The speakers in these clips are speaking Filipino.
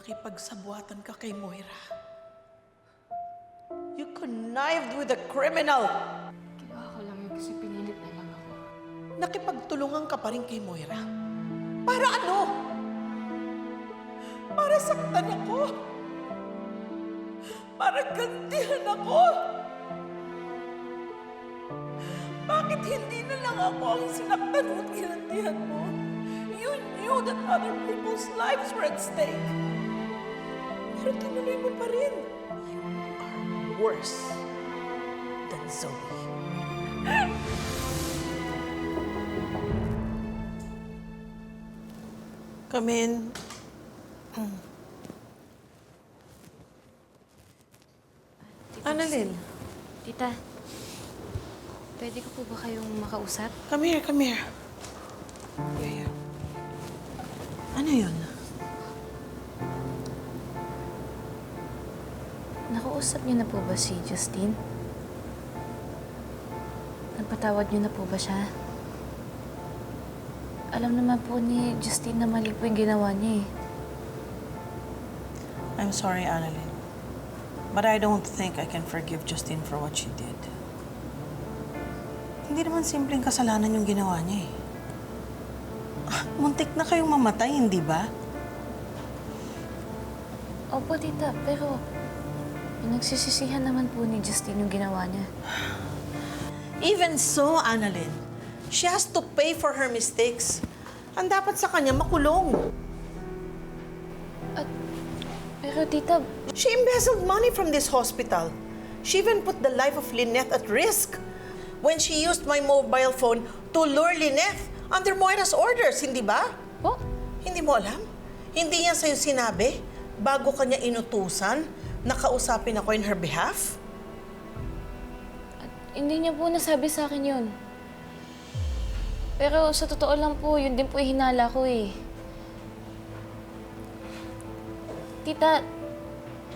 Nakipagsabuatan ka kay Moira. You connived with a criminal. Ginawa ko lang yun kasi pinilit na lang ako. Nakipagtulungan ka pa rin kay Moira. Para ano? Para saktan ako? Para gantihan ako? Bakit hindi na lang ako ang sinaktan mo at ginantihan mo? You knew that other people's lives were at stake. Pero tinuloy mo pa rin. You are worse than Zoe. Come in. Annalyn, Tita, pwede ko po ba kayong makausap? come here, come here. Yeah. Ano yun? Nakausap niyo na po ba si Justine? Nagpatawad niyo na po ba siya? Alam naman po ni Justine na mali po yung ginawa niya eh. I'm sorry, Annalyn. But I don't think I can forgive Justine for what she did. Hindi naman simpleng kasalanan yung ginawa niya eh. Muntik na kayong mamatay, hindi ba? Opo, tita, pero pinagsisisihan naman po ni Justine yung ginawa niya. Even so, Annalyn, she has to pay for her mistakes. Ang dapat sa kanya, makulong. Pero tita, She embezzled money from this hospital. She even put the life of Lynette at risk when she used my mobile phone to lure Lynette under Moira's orders, hindi ba? po, Hindi mo alam? Hindi niya sa'yo sinabi bago kanya inutusan na kausapin ako in her behalf? hindi niya po nasabi sa akin yun. Pero sa totoo lang po, yun din po yung hinala ko eh. Tita,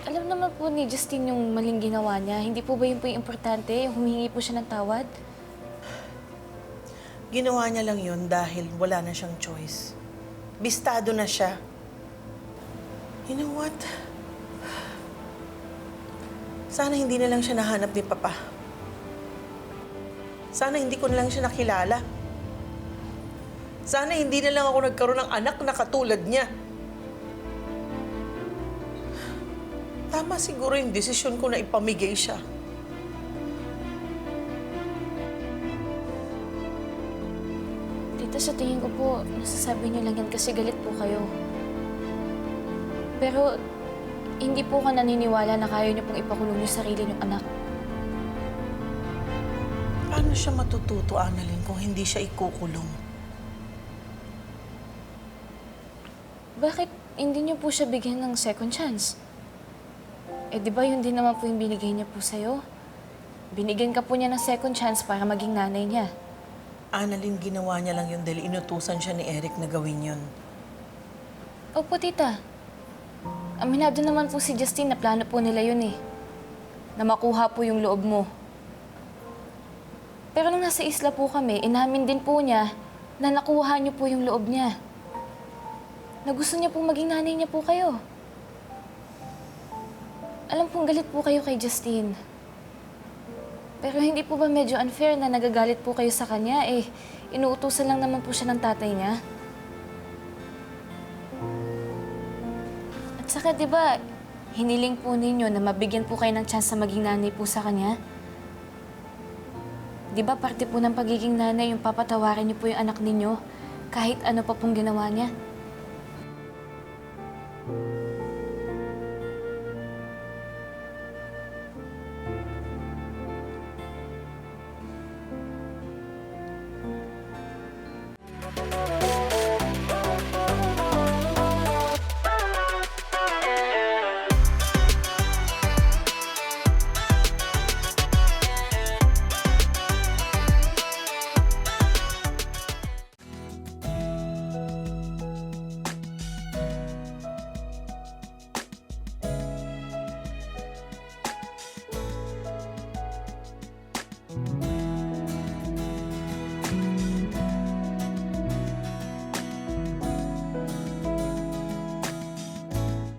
alam naman po ni Justine yung maling ginawa niya. Hindi po ba yun po yung importante? Yung humihingi po siya ng tawad? Ginawa niya lang yun dahil wala na siyang choice. Bistado na siya. You know what? Sana hindi na lang siya nahanap ni Papa. Sana hindi ko na lang siya nakilala. Sana hindi na lang ako nagkaroon ng anak na katulad niya. Tama siguro yung desisyon ko na ipamigay siya. Tita, sa tingin ko po, nasasabi niyo lang yan kasi galit po kayo. Pero hindi po ka naniniwala na kaya niyo pong ipakulong yung sarili niyong anak. Paano siya matututo, Annalyn, kung hindi siya ikukulong? Bakit hindi niyo po siya bigyan ng second chance? Eh, di ba yun din naman po yung binigay niya po sa'yo? Binigyan ka po niya ng second chance para maging nanay niya. Annalyn, ginawa niya lang yun dahil inutusan siya ni Eric na gawin yun. Opo, tita. Aminado naman po si Justine na plano po nila yun eh. Na makuha po yung loob mo. Pero nung nasa isla po kami, inamin din po niya na nakuha niyo po yung loob niya. Na gusto niya po maging nanay niya po kayo. Alam pong galit po kayo kay Justine. Pero hindi po ba medyo unfair na nagagalit po kayo sa kanya? Eh, inuutusan lang naman po siya ng tatay niya. At saka, di ba, hiniling po ninyo na mabigyan po kayo ng chance na maging nanay po sa kanya? Di ba, parte po ng pagiging nanay yung papatawarin niyo po yung anak ninyo kahit ano pa pong ginawa niya?